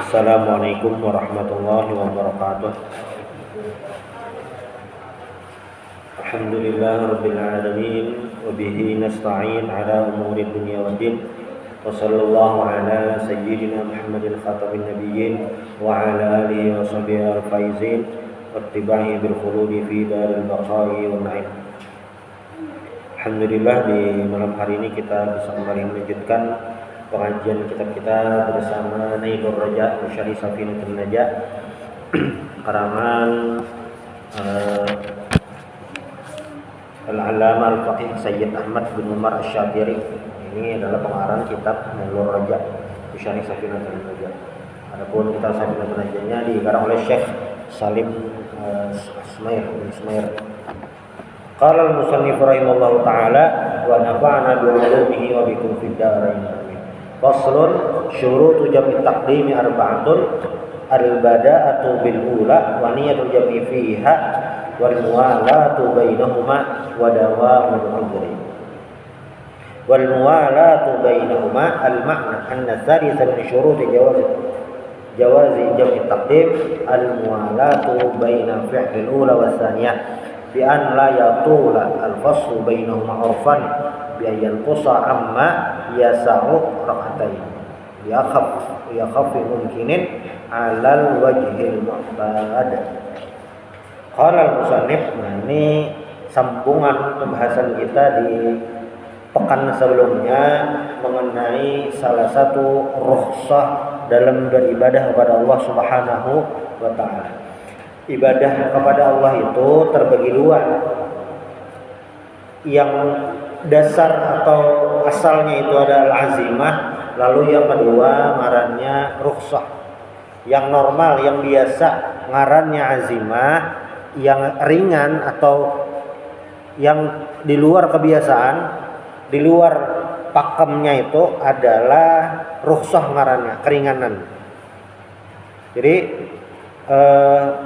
Assalamualaikum warahmatullahi wabarakatuh. Alhamdulillah rabbil alamin wa bihi nasta'in ala umuri dunya waddin. Wa sallallahu ala sayyidina Muhammadin khatamin nabiyyin wa ala alihi wa sahbihi al-faizin wattiba'i bil khuludi fi daril baqa'i wa na'im. Alhamdulillah, di malam hari ini kita bisa kembali melanjutkan pengajian kitab kita bersama Nailur Raja Syarih Safinatul Najah karangan Al-Allamah Al-Faqih Sayyid Ahmad bin Umar Asy-Syatiri. Ini adalah pengarang kitab Nailur Raja Syarih Safinatul Najah. Adapun kitab Safinatul Najahnya dikarang oleh Syekh Salim Ismail. Qala al-musannif rahimahullahu taala wa nafa'ana bi ulumihi wa bikum fid dharain. Faslun syurutu jam'i taqdimi arba'atun al-bada'atu bil ula wa niyatul jam'i fiha wal muwalatu bainahuma wa dawamul udhri. Wal muwalatu bainahuma al-ma'na anna thalith min syuruti jawazi jam'i taqdim al-muwalatu baina fi'l ula wa thaniyah bi an la yatula al-faslu bainahuma urfan bi ayyan qusa amma yasa'u rakatain yakhaf mungkinin alal wajhil mu'tad. Qala al-musannif, ini sambungan pembahasan kita di pekan sebelumnya mengenai salah satu rukhsah dalam beribadah kepada Allah Subhanahu wa taala. Ibadah kepada Allah itu terbagi dua. Yang dasar atau asalnya itu adalah azimah, lalu yang kedua ngarannya rukhsah. Yang normal, yang biasa ngarannya azimah, yang ringan atau yang di luar kebiasaan, di luar pakemnya itu adalah rukhsah ngarannya, keringanan. Jadi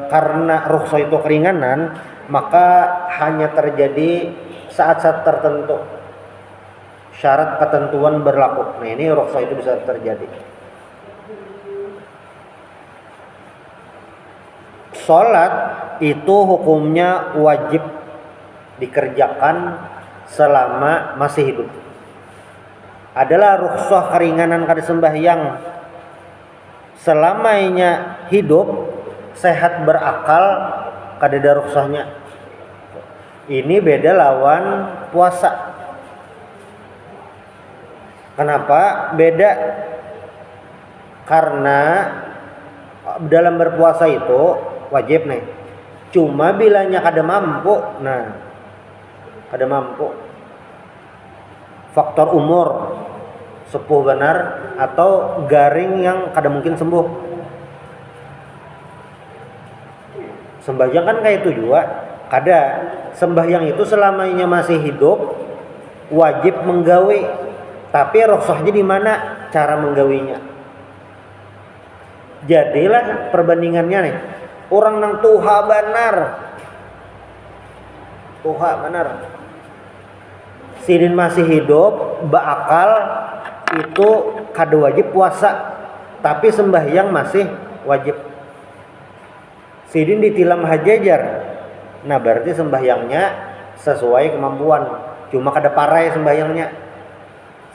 karena rukhsah itu keringanan, maka hanya terjadi saat-saat tertentu, syarat ketentuan berlaku. Nah, ini rukhsah itu bisa terjadi. Salat itu hukumnya wajib dikerjakan selama masih hidup. Adalah rukhsah keringanan kada sembahyang selamanya hidup, sehat berakal, kada ada rukhsahnya. Ini beda lawan puasa. Kenapa beda? Karena dalam berpuasa itu wajib nih. Cuma bilanya kada mampu. Nah, kada mampu. Faktor umur, sepuh benar atau garing yang kada mungkin sembuh. Sembahyang kan kayak itu juga. Kada. Sembahyang itu selamanya masih hidup wajib menggawe. Tapi rukhsahnya di mana cara menggawinya? Jadilah perbandingannya nih. Orang nang tuha benar. Tuha benar. Sidin masih hidup, beakal, itu kada wajib puasa. Tapi sembahyang masih wajib. Sidin ditilam hajajar. Nah, berarti sembahyangnya sesuai kemampuan. Cuma kada parai sembahyangnya.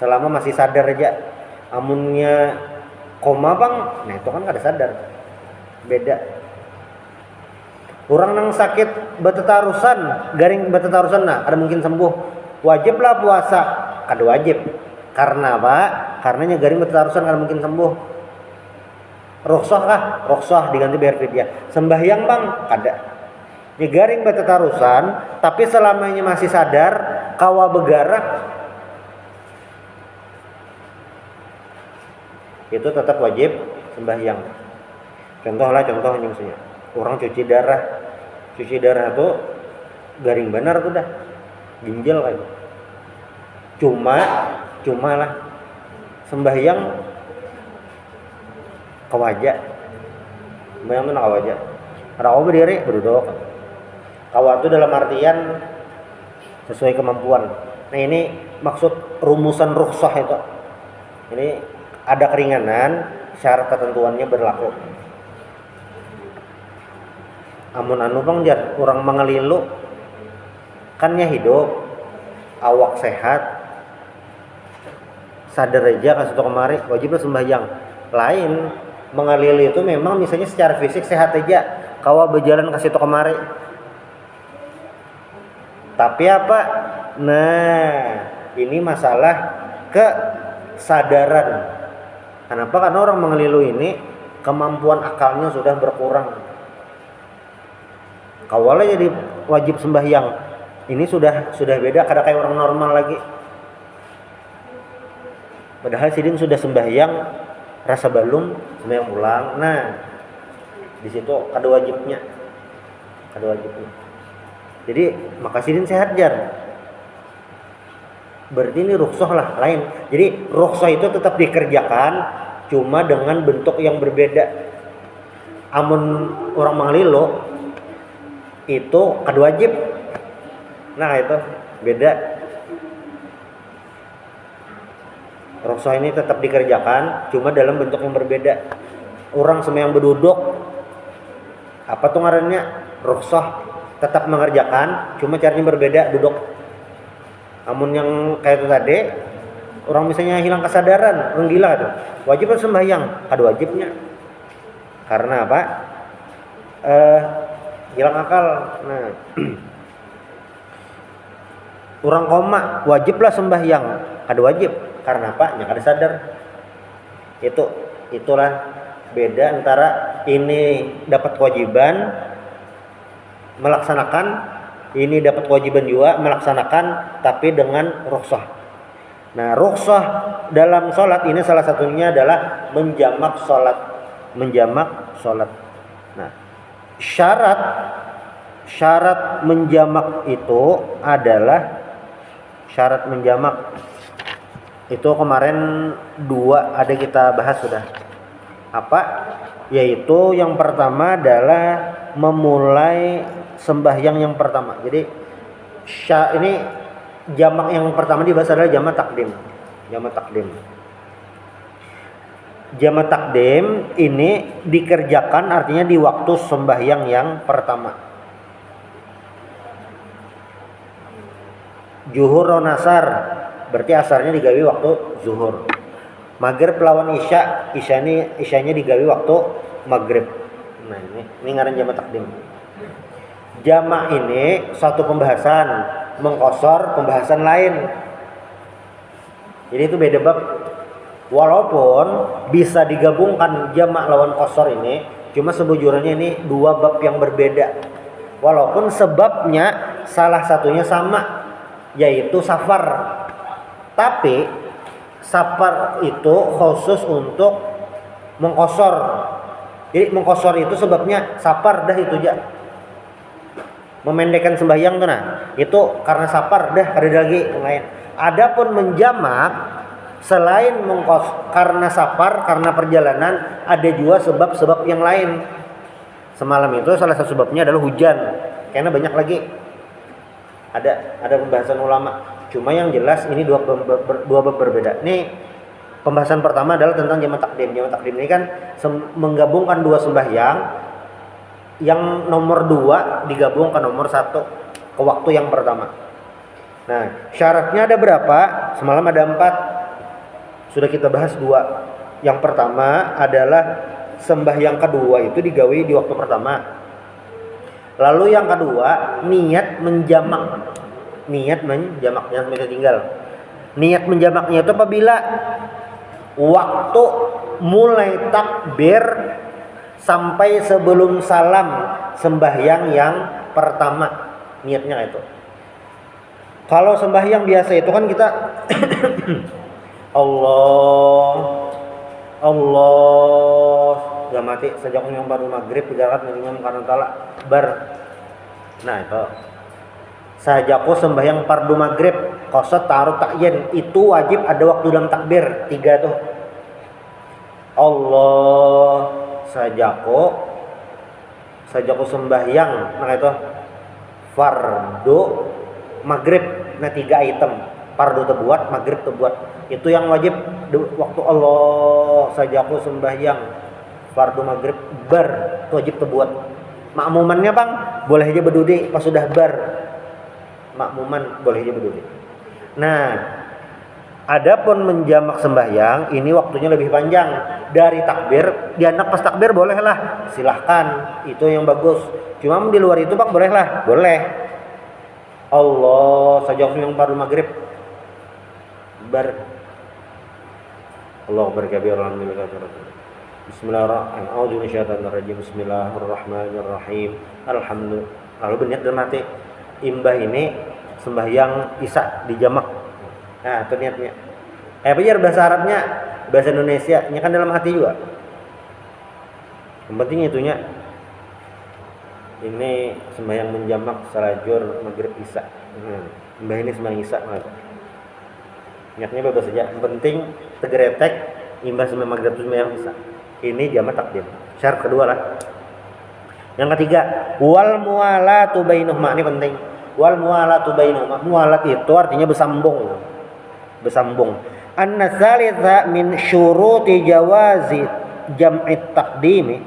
Selama masih sadar aja. Amunnya koma bang, nah itu kan kada sadar. Beda. Orang nang sakit betetarusan, garing betetarusan, nah ada mungkin sembuh. Wajiblah puasa, kada wajib. Karena apa? Karenanya garing betetarusan kada mungkin sembuh. Rukhsah kah? Rukhsah diganti bayar fidyah. Sembahyang bang, kada. Ini garing betetarusan, tapi selamanya masih sadar, kawa begarak, itu tetap wajib sembahyang. Contohnya misalnya orang cuci darah tuh garing benar tuh dah, ginjal kayak. Cuma lah sembahyang kawajak, sembahyang tuh kawajak. Rawa berdiri berduduk. Kawa itu dalam artian sesuai kemampuan. Nah, ini maksud rumusan rukhsah itu. Ini ada keringanan, syarat ketentuannya berlaku. Amun anu bangjar urang mangalilu kan nya hidup, awak sehat, sadar aja ka situ kemari wajiblah sembahyang. Lain mangalilu itu memang misalnya secara fisik sehat aja, kawa berjalan ke situ kemari. Tapi apa? Nah, ini masalah kesadaran. Kenapa? Karena orang mengelilu ini kemampuan akalnya sudah berkurang. Kawalnya jadi wajib sembahyang. Ini sudah beda, kada kayak orang normal lagi. Padahal sidin sudah sembahyang, rasa balum sembahyang ulang. Nah, di situ kada wajibnya. Jadi maka sidin sehat jar. Berarti ini rukhsah lah, lain. Jadi rukhsah itu tetap dikerjakan, cuma dengan bentuk yang berbeda. Amun orang manglilo itu kada wajib. Nah itu beda. Rukhsah ini tetap dikerjakan, cuma dalam bentuk yang berbeda. Orang sembahyang berduduk, apa tuh ngarannya? Rukhsah. Tetap mengerjakan, cuma caranya berbeda, duduk. Amun yang kayak itu tadi, orang misalnya hilang kesadaran, orang gila tuh, wajib harus sembahyang, kada wajibnya. Karena apa? Hilang akal. Nah, orang koma wajiblah sembahyang, kada wajib. Karena apa? Nya kada sadar. Itulah beda antara ini dapat kewajiban melaksanakan, ini dapat kewajiban juga melaksanakan, tapi dengan rukhsah. Nah, rukhsah dalam sholat ini salah satunya adalah menjamak sholat. Nah, syarat menjamak itu adalah syarat menjamak itu kemarin 2 ada kita bahas sudah. Apa? Yaitu yang pertama adalah memulai sembahyang yang pertama. Jadi ini jamak yang pertama dibahas adalah jamak takdim. Jamak takdim ini dikerjakan artinya di waktu sembahyang yang pertama. Zuhur atau nasar berarti asarnya digawe waktu zuhur. Maghrib lawan isyanya digawe waktu maghrib. Nah ini ngaran jamak takdim. Jamak ini satu pembahasan, mengkosor pembahasan lain. Jadi itu beda bab. Walaupun bisa digabungkan jamak lawan kosor ini, cuma sebujurnya ini 2 bab yang berbeda. Walaupun sebabnya salah satunya sama, yaitu safar. Tapi safar itu khusus untuk mengkosor. Jadi mengkosor itu sebabnya safar dah itu aja. Memendekkan sembahyang tuh nah itu karena safar dah, ada lagi yang lain. Adapun menjamak selain karena safar, karena perjalanan, ada juga sebab-sebab yang lain. Semalam itu salah satu sebabnya adalah hujan. Karena banyak lagi ada pembahasan ulama. Cuma yang jelas ini dua bab berbeda. Nih pembahasan pertama adalah tentang jamak takdim. Jamak takdim ini kan menggabungkan 2 sembahyang. Yang nomor 2 digabung ke nomor 1 ke waktu yang pertama. Nah, syaratnya ada berapa? Semalam ada 4. Sudah kita bahas 2. Yang pertama adalah sembahyang kedua itu digawe di waktu pertama. Lalu yang kedua, niat menjamak. Niat menjamaknya sampai tinggal. Niat menjamaknya itu apabila waktu mulai takbir sampai sebelum salam sembahyang yang pertama, niatnya itu. Kalau sembahyang biasa itu kan kita Allah gak mati sejak yang baru maghrib 3 rakaat minimum karena talak bar. Nah itu sajaku sembahyang fardu maghrib qasad ta'arud ta'yin itu wajib ada waktu dalam takbir 3 tuh. Allah sajaku sembahyang nah itu fardu maghrib, nah 3 item fardu terbuat, maghrib terbuat. Itu yang wajib waktu Allah saja aku sembahyang fardu maghrib bar itu wajib terbuat. Makmumannya bang boleh aja berdudi pas sudah bar. Makmuman boleh aja berdudi. Nah, adapun menjamak sembahyang ini waktunya lebih panjang dari takbir. Dianak pas takbir bolehlah, silahkan, itu yang bagus. Cuma di luar itu bang bolehlah, boleh. Allah saja yang fardu maghrib bar. Allah berkabir alhamdulillah. Bismillahirrahmanirrahim. Bismillahirrahmanirrahim. Alhamdulillah. Lalu berniat dalam hati imbah ini sembahyang isya di jamak. Nah, itu niatnya. Biar bahasa Arabnya, bahasa Indonesia, nya kan dalam hati juga. Yang penting itunya. Ini sembahyang menjamak salajur maghrib isya. Imbah ini sembahyang isya. Niatnya bebas saja. Yang penting tegeretek imbah sembahyang maghrib sembahyang isya. Ini jamak takdim. Syarat kedua lah. Yang ketiga, wal muwalatu bainahuma, ini penting. Wal muwalatu bainahuma. Muwalat itu artinya bersambung. Bersambung. An-nasalisa min syuruti jawazi jam'i takdimi.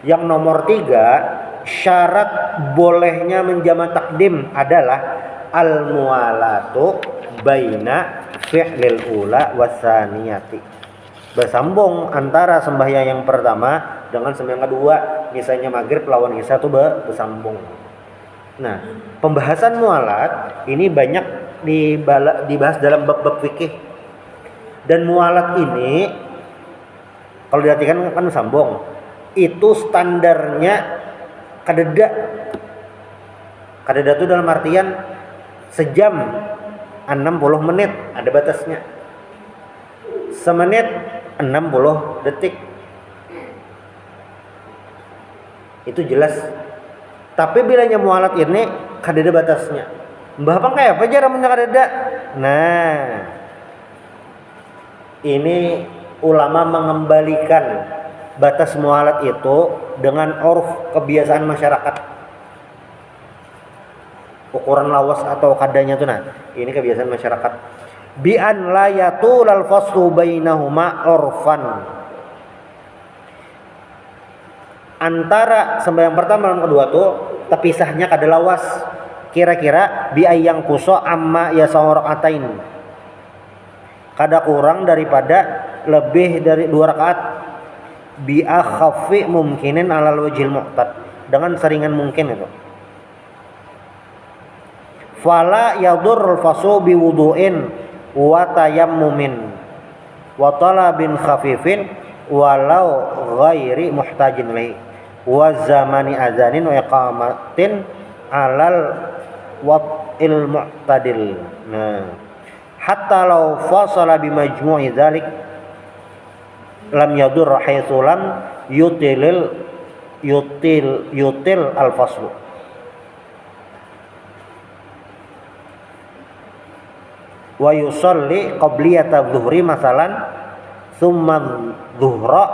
Yang nomor 3, syarat bolehnya menjamak takdim adalah al muwalatu baina fi'lil ula wasaniyati. Bersambung antara sembahyang yang pertama dengan sembahyang kedua. Misalnya maghrib lawan isya itu bersambung. Nah, pembahasan mualat ini banyak dibahas dalam bab-bab fikih. Dan mualat ini kalau diartikan kan sambung. Itu standarnya kadeda. Kadeda itu dalam artian sejam 60 menit, ada batasnya. Semenit 60 detik. Itu jelas. Tapi bilanya mualat ini kadeda batasnya. Mbah bang kayak apa cara kadeda? Nah, ini ulama mengembalikan batas mualat itu dengan urf kebiasaan masyarakat. Ukuran lawas atau kadanya itu nah, ini kebiasaan masyarakat. Bi an la yatulal faslu bainahuma urfan. Antara sembahyang pertama dan kedua tuh terpisahnya kada lawas. Kira-kira bi ayyang kuso amma yasawraqatain. Kada kurang daripada lebih dari 2 rakaat. Bi akhaffi mumkinin alal wajhil mu'tad, dengan seringan mungkin itu. Fala yadurrul faslu bi wudu'in wa tayammumin wa talabin khafifin walau ghairi muhtajin lahi wa zamani azanin wa iqamatin alal wat'il mu'tadil. Nah, hatta law fasala bi majmu'i dzalik lam yadur haitsu lam yutil al faslu. Wa yusalli qabliyata dhuhri masalan thumma dhuhra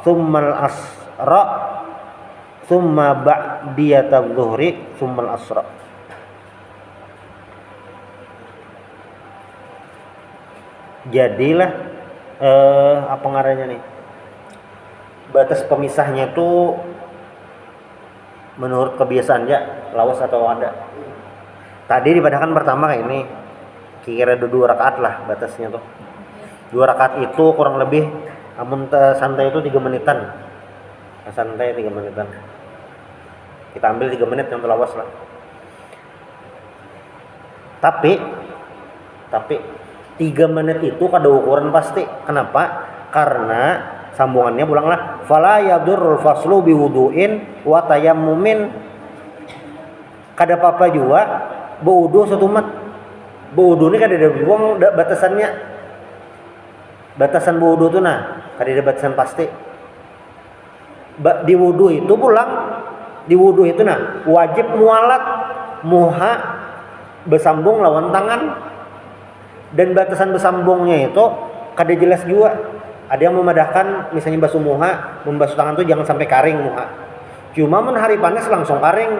thumma al-asra thumma ba'diyata dhuhri thumma al-asra. Jadilah apa ngarannya nih, batas pemisahnya itu menurut kebiasaannya lawas atau ada. Tadi dipadakan pertama kayak ini kira-kira 2 rakaat lah batasnya tuh. 2 rakaat itu kurang lebih amun santai itu 3 menitan. Santai 3 menitan. Kita ambil 3 menit yang lawas lah. Tapi 3 menit itu kada ukuran pasti. Kenapa? Karena sambungannya pulanglah fala yadurrul faslu biwudu'in wa tayammumin. Kada apa-apa juga berwudu satu mat. Berwudu ini kada ada buang batasannya. Batasan berwudu itu nah, kada ada batasan pasti. Di wudu itu pulang, di wudu itu nah wajib mualat muha bersambung lawan tangan. Dan batasan bersambungnya itu kada jelas juga. Ada yang memadahkan misalnya basuh muha, membasuh tangan itu jangan sampai kering muha. Cuma men hari panas langsung kering.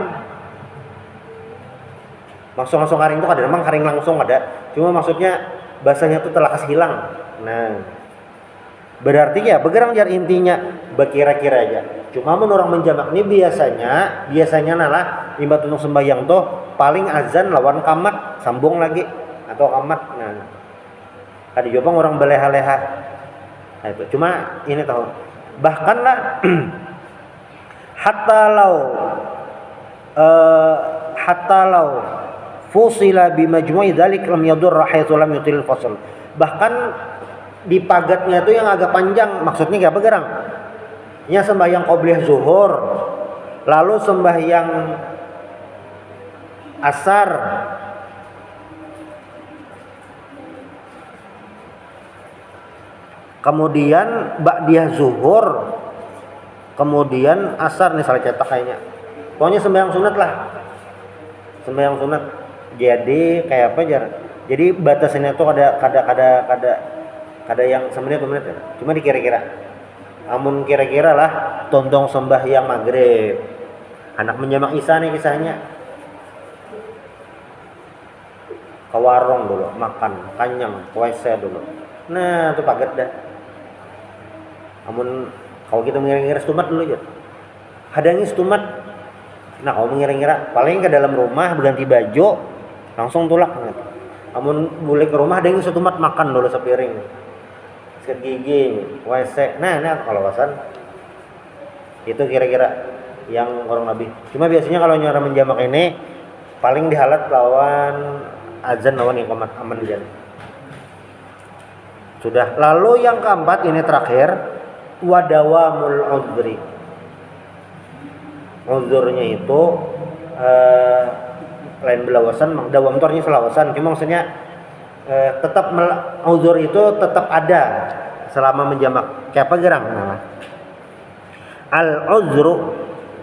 langsung karing itu ada, memang karing langsung ada, cuma maksudnya bahasanya itu telah hilang. Nah, berarti ya begerang jar intinya berkira-kira aja. Cuma menurut orang menjamak ini biasanya nalah imbat untuk sembahyang tuh paling azan lawan kamat sambung lagi atau kamat. Nah, ada juga orang beleha-leha. Nah, itu cuma ini tahu bahkan lah hatta law fusila bimajmu'i dzalik lam yadurra haitsu lam yutil fasl. Bahkan di pagatnya itu yang agak panjang, maksudnya apa gerang? Ya sembahyang qobliyah zuhur, lalu sembahyang asar, kemudian ba'diyah zuhur, kemudian asar nih salah cetak kayaknya. Pokoknya sembahyang sunat lah. Sembahyang sunat. Jadi kayak apa jar? Jadi batasannya tuh ada yang semenit ya. Cuma dikira-kira. Amun kira-kira lah tontong sembahyang maghrib. Anak menjamak isya nih kisahnya. Ke warung dulu, makan, kanyang, WC dulu. Nah, itu paget dah. Amun kalau kita mengira-ngira stumat dulu aja. Hadangi stumat. Nah, kalau mengira-ngira paling ke dalam rumah berganti baju, langsung tulak. Amun boleh ke rumah hadangi stumat makan dulu sepiring. Sikat gigi, WC. Nah, kalau wasan itu kira-kira yang orang Nabi. Cuma biasanya kalau nyara menjamak ini paling dihalat lawan azan lawan iqamat aman jan. Sudah. Lalu yang keempat ini terakhir wadawamul uzri. Uzurnya itu lain belawasan, dawam itu artinya selawasan. Cuma maksudnya tetap uzur itu tetap ada selama menjamak. Kayak apa gerang? Nah.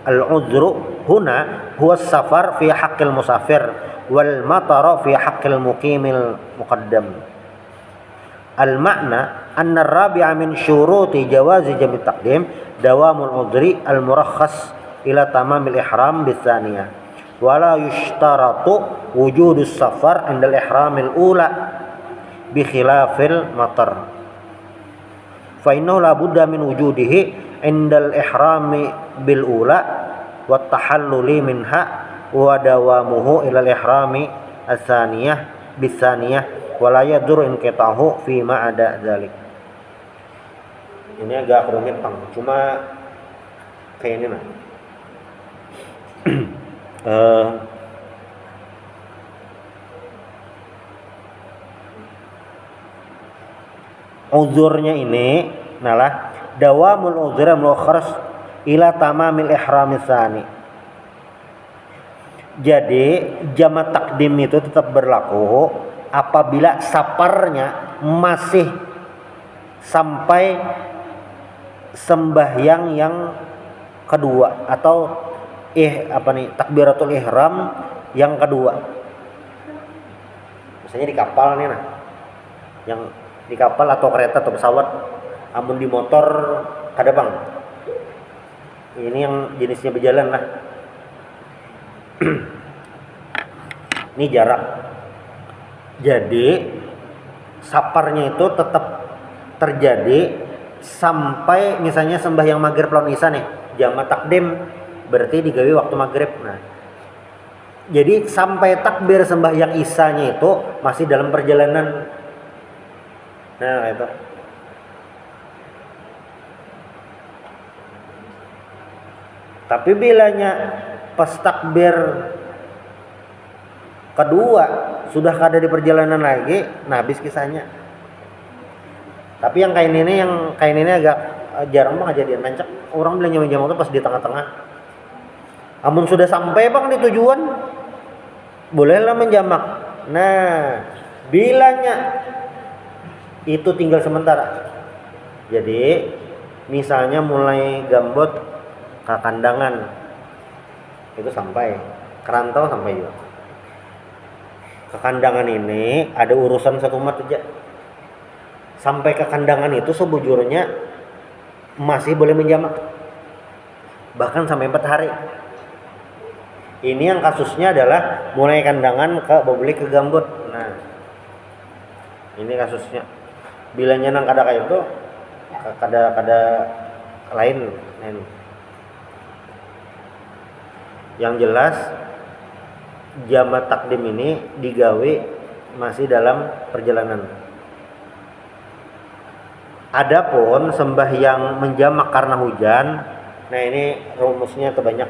Al-uzru huna huwa safar fi haqqil musafir wal matara fi haqqil muqimil muqaddam. Al-makna anna ar-rabi'a min syuruti jawazi jam'i taqdim dawamul udhri al-murakhas ila tamamil ihram bitsaniyah wala yushtaratu wujudus safar indal ihramil ula bi khilafil matar fa innahu la budda min wujudihi indal ihrami bil ula wa tahalluli minha wa dawamuhu ila al ihrami as-saniyah bitsaniyah wala yadur inqitahu fi ma ada dzalik. Ini agak rumit Bang, cuma kayak ini nah. Uzurnya ini nalah dawamul uzur muakhkhar ila tamamil ihram tsani. Jadi jamak takdim itu tetap berlaku apabila saparnya masih sampai sembahyang yang kedua atau takbiratul ihram yang kedua. Misalnya di kapal nih nah. Yang di kapal atau kereta atau pesawat, amun di motor kada Bang. Ini yang jenisnya berjalan lah. Ini jarak. Jadi saparnya itu tetap terjadi sampai misalnya sembahyang maghrib lawan isya nih, jamak takdim berarti digawe waktu maghrib. Nah, jadi sampai takbir sembahyang isyanya itu masih dalam perjalanan. Nah, itu. Tapi bilanya pas takbir kedua sudah kada di perjalanan lagi, nah habis kisahnya. Tapi yang kain ini agak jarang banget jadian mencak. Orang bilang jam-jam itu pas di tengah-tengah. Amun sudah sampai Bang di tujuan, bolehlah menjamak. Nah, bilanya itu tinggal sementara. Jadi, misalnya mulai Gambot ke Kandangan, itu sampai Kerantau sampai juga. Ke Kandangan ini ada urusan satu umat aja. Sampai ke Kandangan itu sebujurnya masih boleh menjamak. Bahkan sampai 4 hari. Ini yang kasusnya adalah mulai kandangan ke bebelik ke gambut. Nah, ini kasusnya. Bila nyenang kada kayak itu, kada lain. Yang jelas jamak takdim ini digawe masih dalam perjalanan. Adapun sembahyang menjamak karena hujan, nah ini rumusnya terbanyak.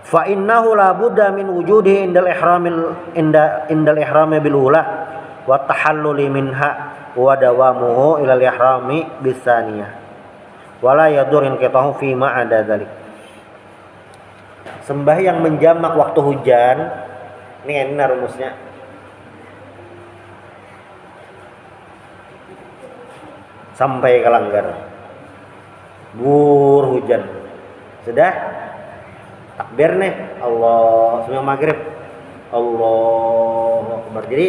Fa innahu la budda min wujudi indal ihrami bil ula wa tahalluli minha wa dawamuhu ila al ihrami bis saniyah wala yadur inqitahu fi ma ada dzalik. Sembahyang menjamak waktu hujan, ini rumusnya. Sampai ke langgar. Bur hujan. Sudah takbir nih, Allah sembahyang maghrib. Allahu Akbar. Jadi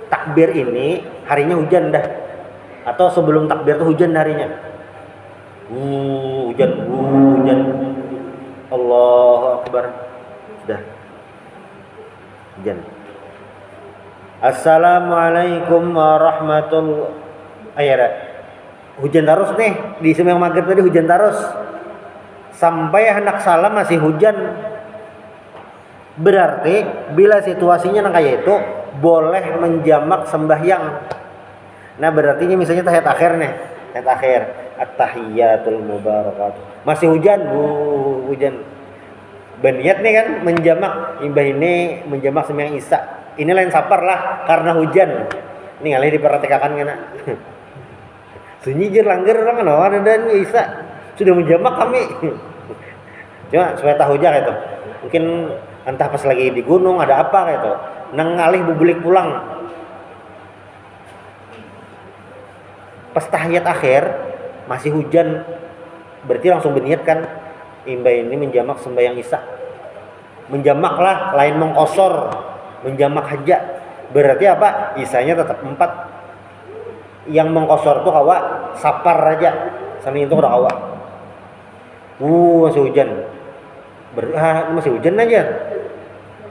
takbir ini harinya hujan dah. Atau sebelum takbir tuh hujan harinya. Hujan. Allahu Akbar. Sudah. Hujan. Assalamualaikum warahmatullahi. Hujan terus nih di sembahyang maghrib tadi, hujan terus sampai hendak salam masih hujan. Berarti bila situasinya kayak itu boleh menjamak sembahyang. Nah berarti ini misalnya tahiyat akhir nih, tahiyat akhir at-tahiyatul mubarakatuh, masih hujan, hujan. Berniat nih kan menjamak, imbah ini menjamak sembahyang isya. Ini lain sapar lah karena hujan. Ini kali diperhatikan kan. Sunyi jer langgar orang kan dan isya sudah menjamak kami. Cuma supaya tahu aja gitu. Mungkin entah pas lagi di gunung ada apa gitu. Nang ngalih bubulik pulang. Pas tahiyat akhir masih hujan. Berarti langsung berniat kan imbah ini menjamak sembahyang isya. Menjamaklah lain mengkosor, menjamak haja. Berarti apa? Isyanya tetap 4. Yang mengkosor tuh kawa sapar aja. Saling itu udah kawa. Masih hujan. Masih hujan aja.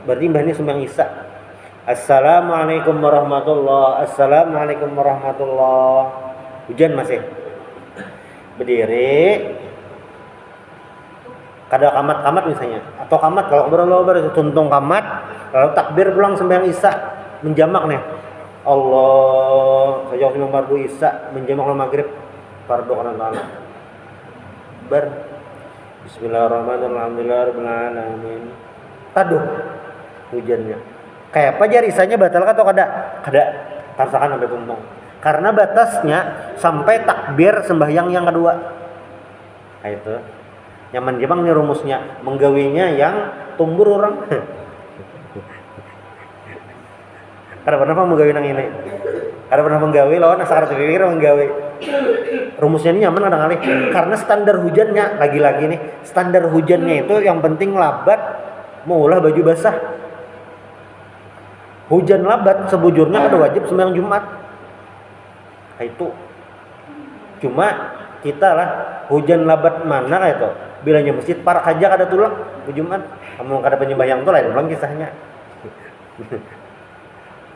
Berarti mbah ini sembahyang isya. Assalamualaikum warahmatullahi. Assalamualaikum warahmatullahi. Hujan masih. Berdiri. Kada kamat misalnya. Atau kamat kalau berlobar itu tuntung kamat. Lalu takbir pulang sembahyang isya. Menjamak nih. Allah sejauh sembahyang fardu isya menjamak maghrib fardu kana ta'ala. Bismillahirrahmanirrahim. Alhamdulillahirabbil alamin. Taduh hujannya. Kayak apa jar isanya batal atau kada? Kada. Tarsakan sampai tuntung. Karena batasnya sampai takbir sembahyang yang kedua. Nah itu. Nyaman jemang nih rumusnya, menggawinya yang tumbur orang. Kada pernah menggawe nang ini. Kada pernah menggawe lawan asa kada pikir menggawe. Rumusnya ini nyaman ada kali. Karena standar hujannya lagi-lagi nih, standar hujannya itu yang penting labat, maulah baju basah. Hujan labat sebujurnya kada wajib sembahyang Jumat. Nah, itu. Cuma kita lah hujan labat mana kayak itu. Bilanya masjid parak aja kada tulang ke Jumat. Kamu kada penyembahyang tuh lain ulang kisahnya.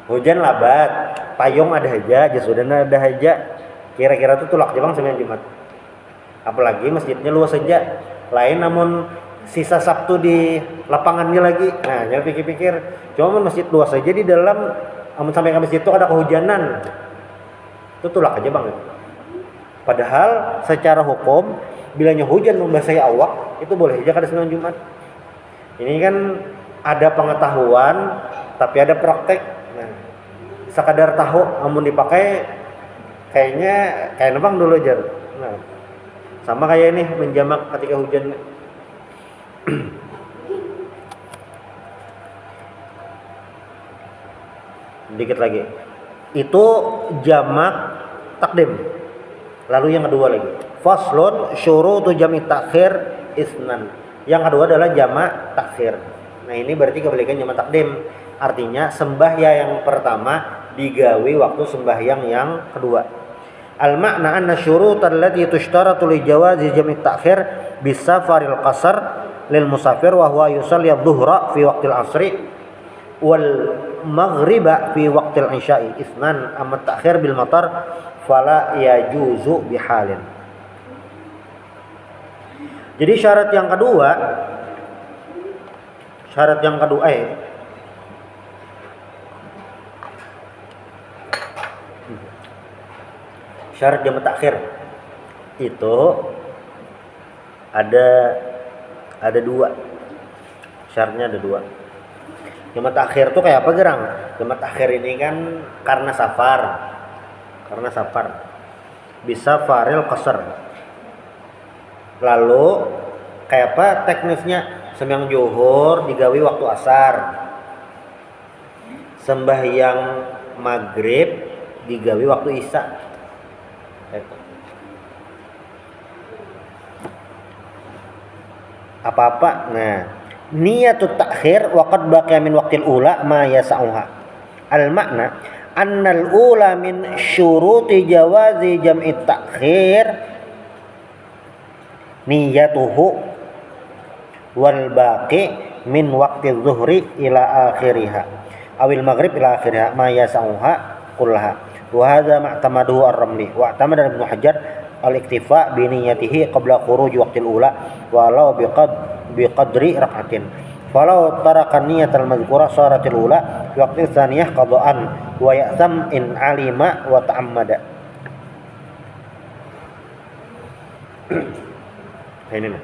Hujan labat, payung ada aja, jasudan ada aja. Kira-kira tuh tulak Jepang sembahyang Jumat. Apalagi masjidnya luas saja. Lain namun sisa Sabtu di lapangannya lagi. Nah, jangan pikir-pikir. Cuma masjid luas saja di dalam, namun sampai ke masjid itu ada kehujanan. Itu tulak aja Bang. Padahal secara hukum bilanya hujan membasahi awak itu boleh aja kada sembahyang Jumat. Ini kan ada pengetahuan tapi ada praktek. Nah, sekadar tahu namun dipakai kayaknya kayak nebang dulu aja. Nah, sama kayak ini menjamak ketika hujan. Dikit lagi. Itu jamak takdim. Lalu yang kedua lagi. Faslun syurutu jami' takhir isnan. Yang kedua adalah jamak takhir. Nah, ini berarti kebalikan jamak takdim. Artinya sembahyang yang pertama digawe waktu sembahyang yang kedua. Al-makna anna syurut allati tushtaratu li jawazi jam'i ta'khir bisafaril qasar lil musafir wa huwa yusalli adh-dhuhra fi waqtil asri wal maghriba fi waqtil isya'i isnan amma ta'khir bil matar fala yajuzu bihalin. Jadi syarat yang kedua syarat jamak takhir itu ada dua. Syaratnya ada dua. Jamak takhir itu kayak apa, Gerang? Jamak takhir ini kan karena safar. Bisa faril qasar. Lalu kayak apa teknisnya? Sembahyang zuhur digawi waktu asar. Sembahyang maghrib digawi waktu isya. Apa-apa. Nah, niyatut takhir waqad baqiya min waqtil ula ma yas'uha. Al makna annal ula min syuruti jawazi jam'i takhir niyatuhu wal baqi min waqti zuhri ila akhiriha awil maghrib ila akhiriha ma yas'uha kullaha. Wa hadza ma'tamaduhu ar-Ramli wa i'tamada Ibnu Hajar al-iktifa bi niyyatihi qabla khuruj waqtil ula walau biqadri rak'atin. Falau taraka niyatal madhkura saratil ula fi waqtil tsaniyah qada'an wa ya'tham in alima wa ta'ammada. Ini nih.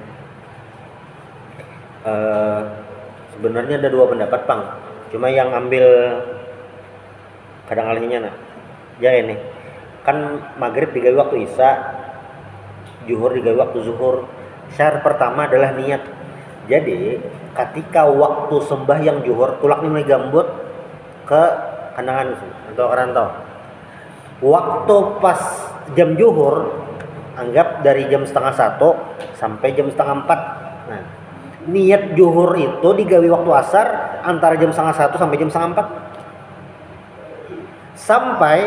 Sebenarnya ada dua pendapat, Pang. Cuma yang ambil kadang alihnya nah. Ya ini. Kan maghrib digawe waktu isya, zuhur digawe waktu zuhur. Syarat pertama adalah niat. Jadi, ketika waktu sembahyang zuhur tulak mulai gambut ke kandangan atau kerantau. Waktu pas jam zuhur anggap dari jam 12:30 sampai jam 3:30. Nah, niat zuhur itu digawe waktu asar antara jam 12:30 sampai jam 3:30. Sampai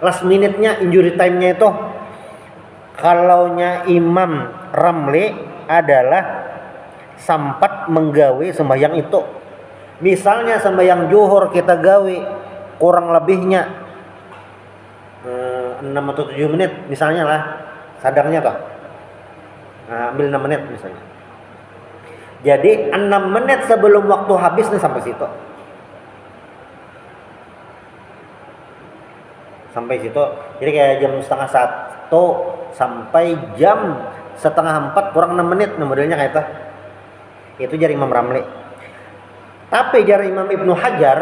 last minute-nya, injury time-nya itu kalaunya Imam Ramli adalah sampat menggawe sembahyang itu. Misalnya sembahyang zuhur kita gawe kurang lebihnya 6 atau 7 menit misalnya lah sadarnya toh. Nah, ambil 6 menit misalnya. Jadi 6 menit sebelum waktu habis nih sampai situ. Jadi kayak jam 3:30 sampai jam 3:30 kurang 6 menit. Nah, modelnya kayak itu jari Imam Ramli. Tapi jari Imam Ibnu Hajar,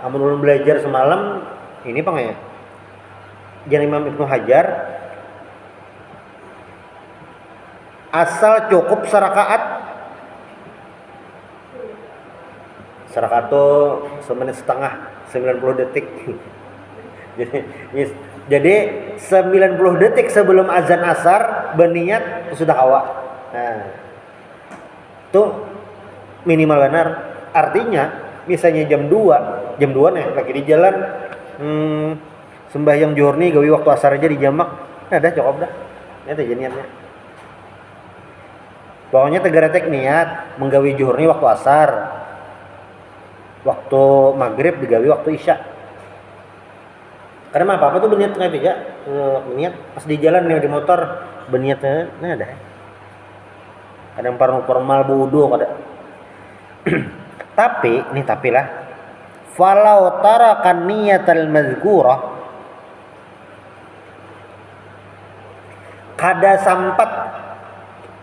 amun belajar semalam ini Bang ya. Jari Imam Ibnu Hajar asal cukup serakaat tuh 1,5 menit 90 detik. Jadi 90 detik sebelum azan asar berniat sudah hawa. Nah, itu minimal benar. Artinya misalnya jam 2 nih lagi di jalan sembahyang zuhur nih gawe waktu asar aja di jamak. Nah, dah cukup dah. Itu aja niatnya. Pokoknya tegaretek niat menggawe zuhur nih waktu asar. Waktu maghrib digawe waktu isya. Karena apa tuh berniat kayak ya, berniat pas di jalan nih di motor berniatnya, nah ada. Kadang formal wudu kada. Tapi lah. Falau tarakan niyatal mazkurah kada sampat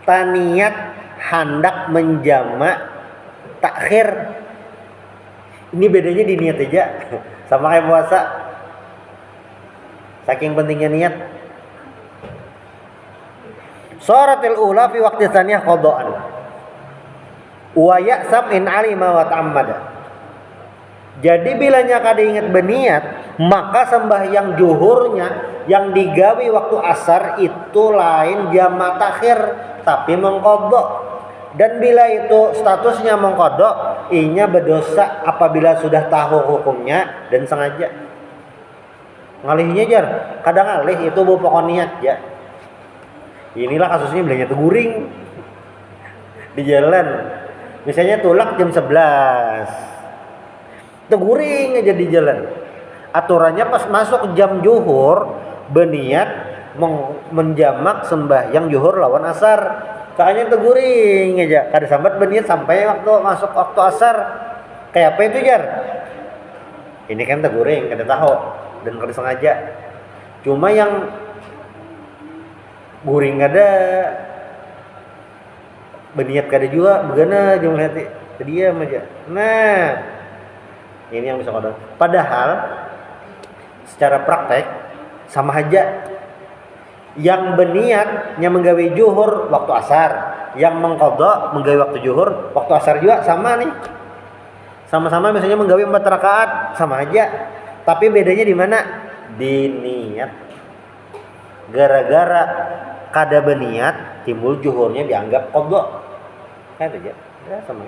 taniat hendak menjamak takhir. Ini bedanya di niat aja sama kayak puasa. Saking pentingnya niat. Sharatil ula fi waqti tsaniyah qada'an. Wa ya'sam in alima wa ta'ammada. Jadi bilanya kada ingat berniat, maka sembahyang zuhurnya yang digawe waktu asar itu lain jamak takhir tapi mengqadha. Dan bila itu statusnya mengqadha, inya berdosa apabila sudah tahu hukumnya dan sengaja. ngalihnya jar kadang ngalih itu bu pokok niat ya. Inilah kasusnya belinya teguring di jalan. Misalnya tulak jam 11. Teguring aja di jalan. Aturannya pas masuk jam zuhur berniat menjamak sembahyang zuhur lawan asar. Soalnya teguring aja. Kada sambat berniat sampai waktu masuk waktu asar. Kayak apa itu jar? Ini kan teguring, kada tahu dan kada sengaja. Cuma yang guring kada berniat kada juga begana jangan lihat diam aja. Nah, ini yang bisa kodok. Padahal secara praktek sama aja. Yang berniatnya menggawe zuhur waktu asar, yang mengqadha menggawe waktu zuhur waktu asar juga sama nih. Sama-sama misalnya menggawe 4 rakaat sama aja. Tapi bedanya di mana? Di niat. Gara-gara kada berniat timbul zuhurnya dianggap qadha. Kan aja. Ya sama.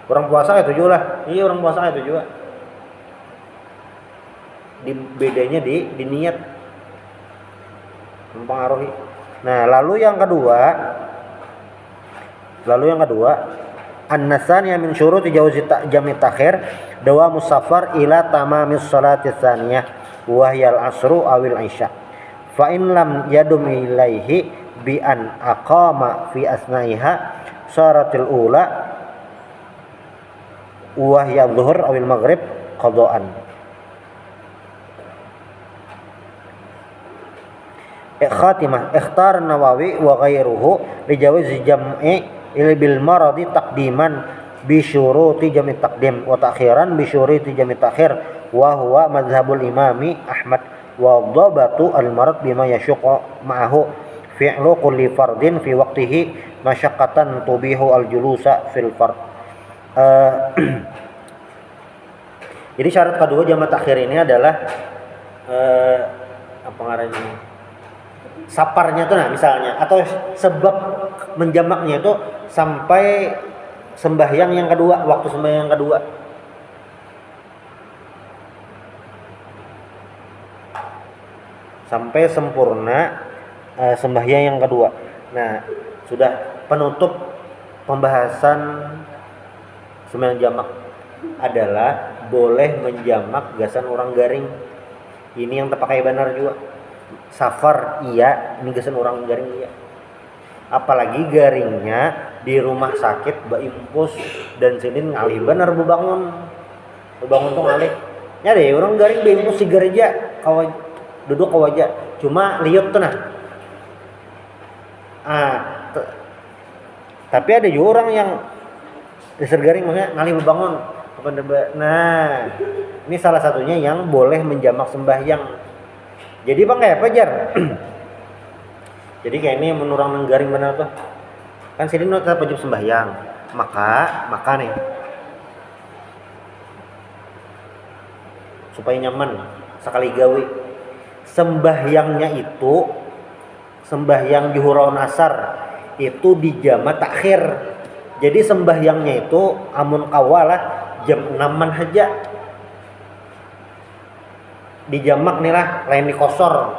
Orang puasa itu juga lah. Iya orang puasa itu juga. Bedanya di niat mempengaruhi. Nah, lalu yang kedua an-nasaniya min syuruti jawzi jam'i takhir dawa musafar ila tamamis salati tsaniyah wa hiya al-asru awil isya. Fa in lam yadum ilaihi bi an aqama fi asnaiha saratil ula wa hiya dhuhur awil maghrib qadaan. Khatimah ikhtar Nawawi wa ghairuhu li jawazi jam'i bil maradi taqdiman bi syuruti jam'i taqdim wa ta'khiran bi syuruti jam'i ta'khir wa huwa madhhabul imami Ahmad wa dhabatu al marad bima yashuqu ma'ahu fi'lu kulli fardin fi waqtihi masyaqqatan tubihu al julusa fil fard. Jadi syarat kedua jam'i ta'khir ini adalah apa ngarannya? Saparnya tuh nah misalnya atau sebab menjamaknya itu sampai sembahyang yang kedua, waktu sembahyang yang kedua. Sampai sempurna sembahyang yang kedua. Nah, sudah penutup pembahasan sembahyang jamak adalah boleh menjamak gasan orang garing. Ini yang terpakai benar juga. Safar iya, ini gasan orang garing iya. Apalagi garingnya di rumah sakit baimpus dan sinin ngalih bener bebangun tuh ngalih. Ya deh orang garing baimpus si gereja kawan duduk kawaja cuma liuk tuh nah. Tapi ada juga orang yang dasar garing maksudnya ngalih bebangun. Nah, ini salah satunya yang boleh menjamak sembahyang. Jadi bang kayak apa jar? Jadi kayak ini menurang nenggaring benar tuh. Kan sini tetap wajib sembahyang. Maka nih supaya nyaman sekali gawe. Sembahyangnya itu sembahyang zuhur lawan asar itu di jama takhir. Jadi sembahyangnya itu amun kawalah jam 6-an aja. Dijamak nih lah, lain dikosor.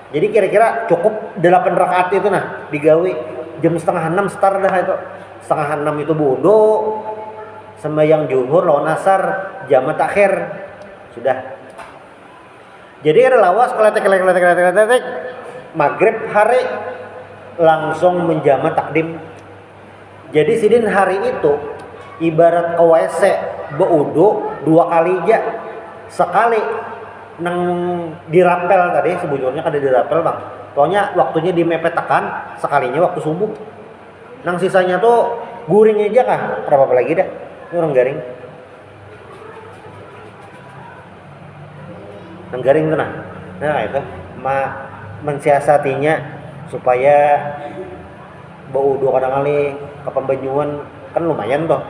Jadi kira-kira cukup 8 rakaat itu nah digawe jam 5:30 start dah itu. 5:30 itu wudu, sembahyang zuhur lawan asar, jama takhir. Sudah. Jadi ada lawas keletek maghrib hari langsung menjama takdim. Jadi sidin hari itu ibarat ke WC beudu 2 kali aja. Sekali nang dirapel tadi sebujurnya kada dirapel bang. Pokoknya waktunya dimepetakan sekalinya waktu subuh. Nang sisanya tuh guring aja kah? Apa lagi dah? Ini orang garing. Nang garing tuh nah. Nah itu mensiasatinya supaya bau dua kadang kali ke pembenyuan kan lumayan toh.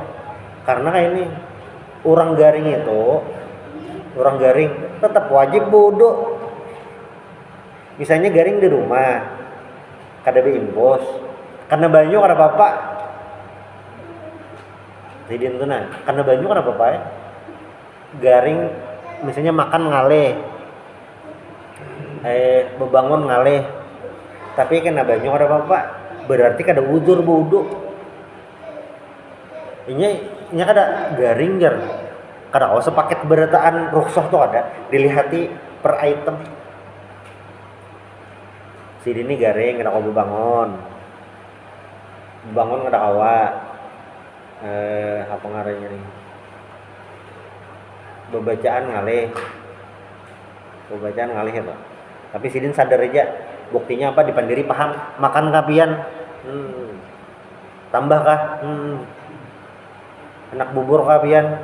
Karena kayak ini orang garing tetap wajib wudu. Misalnya garing di rumah kada beimpos karena banyu kada apa-apa. Jadi itu nah, karena banyu kada apa-apa ya. Garing misalnya makan ngaleh bebangun ngalih tapi kena banyu ada bapak berarti kada uzur wudu ini kada garing jar kada kau sepaket berataan rukhsah tuh ada dilihati per item sini ini garing kada kau bebangun kada kawa apa ngarannya nih bacaan ngalih ya Pak. Tapi sidin sadar aja buktinya apa dipandiri paham makan kapian tambah kah anak bubur kapian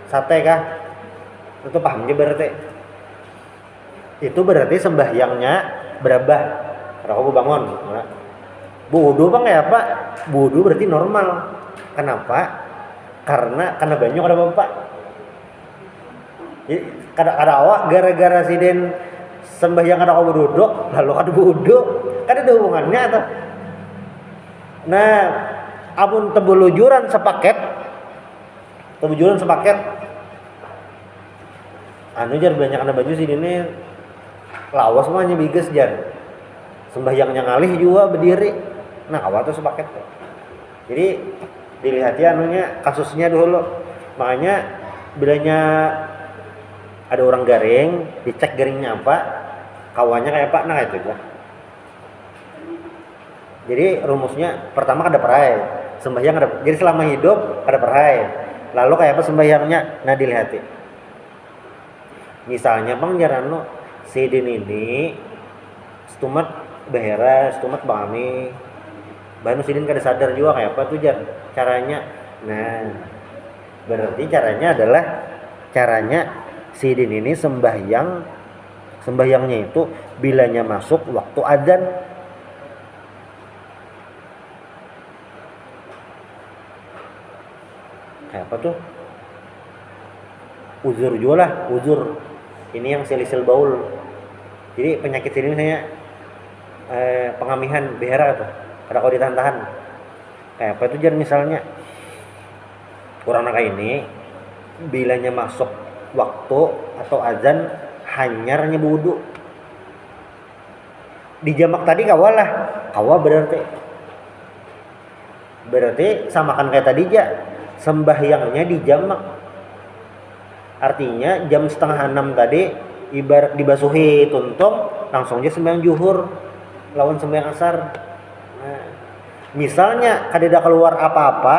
sate kah itu paham aja berarti itu berarti sembahyangnya berabah kalau kamu bangun wudu bang ya Pak wudu berarti normal kenapa karena banyak ada bapak jadi kada awak gara-gara siden sembahyang kada kau duduk lalu kada wudu kada ada hubungannya atau nah amun tebelujuran sepaket anu jar banyak kada baju sidene lawas semuanya biges jar sembahyangnya ngalih juga berdiri nah awak tuh sepaket jadi dilihat ya anunya kasusnya dulu makanya bilanya ada orang garing dicek garingnya apa kawannya kayak apa nah itu aja jadi rumusnya pertama kada perai sembahyang kada jadi selama hidup kada perai lalu kayak apa sembahyangnya nah dilihat misalnya bang jarano sidin ini stumat behera stumat bami Banu sidin kada sadar juga kayak apa tuh jar caranya nah berarti caranya sidin ini sembahyangnya itu bilanya masuk waktu adzan kayak apa tuh uzur juga lah uzur ini yang silisil baul jadi penyakit ini saya pengamihan behera tuh kada kau ditahan-tahan kayak apa itu jar misalnya orang anak ini bilanya masuk waktu atau azan hanyarnya wudu di jamak tadi kawa berarti samakan kayak tadi ja sembahyangnya di jamak artinya jam 5:30 tadi ibarat dibasuhi tuntung langsung aja sembahyang zuhur lawan sembahyang asar. Nah, misalnya kada keluar apa-apa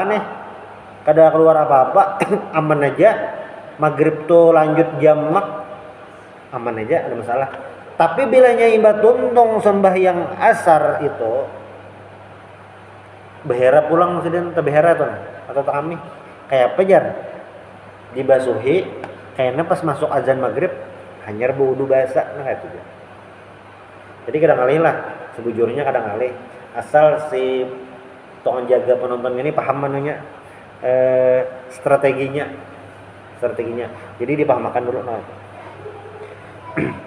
aman aja maghrib tuh lanjut jamak aman aja ada masalah tapi bilanya imba tuntung sembahyang asar itu behera pulang sedang behera tuh atau kami kayak apa jar dibasuhi kayaknya pas masuk azan maghrib hanyar wudu basah nah kayak itu jadi kadang kali lah sebujurnya kadang kali asal si tolong jaga penonton ini paham manunya strateginya jadi dipahamakan dulu nah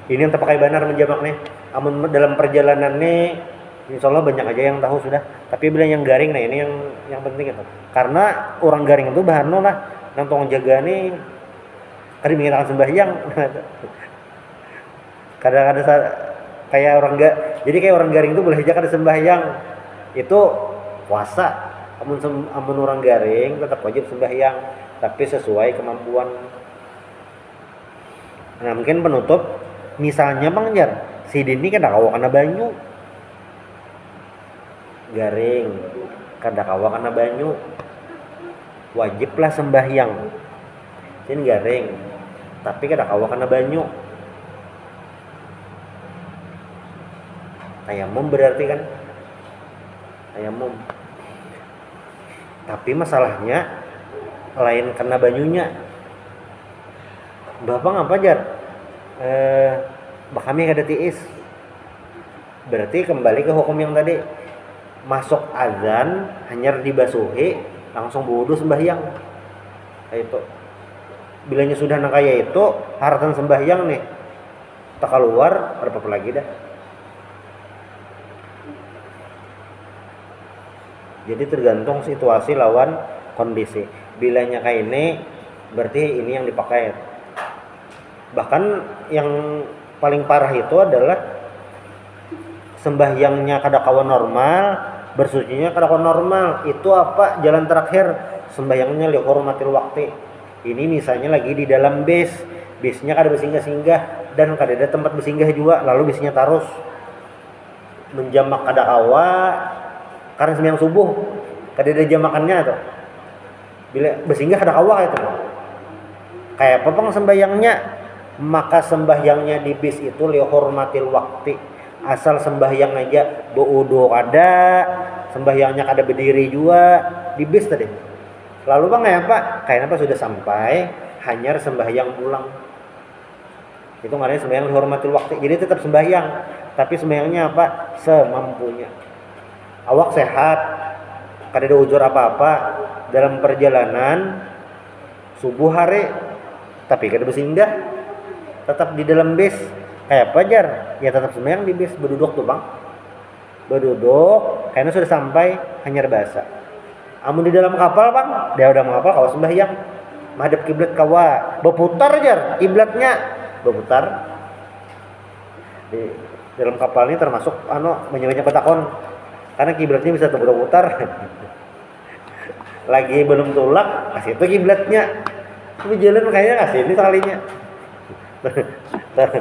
ini yang terpakai benar menjamak nih amun dalam perjalanan nih insya Allah banyak aja yang tahu sudah tapi bila yang garing nah ini yang penting itu karena orang garing itu bahan lah yang tolong jaga nih kada mengatakan sembahyang kadang-kadang kayak orang garing itu boleh aja kada sembahyang itu puasa amun orang garing tetap wajib sembahyang tapi sesuai kemampuan. Nah mungkin penutup misalnya bang jar si Dini kada kawa kena banyu garing kada kawa kena banyu wajiblah sembahyang sin garing tapi kada kawa kena banyu tayamum berarti kan tayamum tapi masalahnya lain kena banyunya bapak ngapa jar kami kada tiis berarti kembali ke hukum yang tadi masuk azan hanya dibasuhi langsung wudu sembahyang kayak itu bilanya sudah nakaya itu haratan sembahyang nih tak keluar ada apa lagi dah jadi tergantung situasi lawan kondisi bilanya kayak ini berarti ini yang dipakai Bahkan yang paling parah itu adalah sembahyangnya kada kawan normal, bersucinya kada kawan normal. Itu apa? Jalan terakhir sembahyangnya li hormatil waqti. Ini misalnya lagi di dalam bisnya kada bersinggah-singgah dan kada ada tempat bersinggah juga, lalu bisnya tarus menjamak kada kawa karena sembahyang subuh kada ada jamakannya tuh. Bila bersinggah kada kawa itu. Kayak apa pang sembahyangnya? Maka sembahyangnya di bis itu li hormatil waqti. Asal sembahyang aja beudo kada, sembahyangnya kada berdiri juga di bis tadi. Lalu bang kayak apa? Kayak apa sudah sampai hanya sembahyang pulang. Itu namanya sembahyang li hormatil waqti. Jadi tetap sembahyang, tapi sembahyangnya apa? Semampunya. Awak sehat, kada ada ujur apa-apa dalam perjalanan subuh hari, tapi kada bersinggah, tetap di dalam bis. Kayak apa jar? Ya tetap sembahyang di bis, berduduk tuh bang, berduduk, karena sudah sampai hanya bahasa. Amun di dalam kapal bang, dia udah mengapal kawa sembahyang, menghadap kiblat kawa, berputar jar kiblatnya, berputar. Di dalam kapal ini termasuk banyak petakon, karena kiblatnya bisa berputar. Lagi belum tulak, kasih itu kiblatnya. Tapi jalan kayaknya kasih ini sekalinya.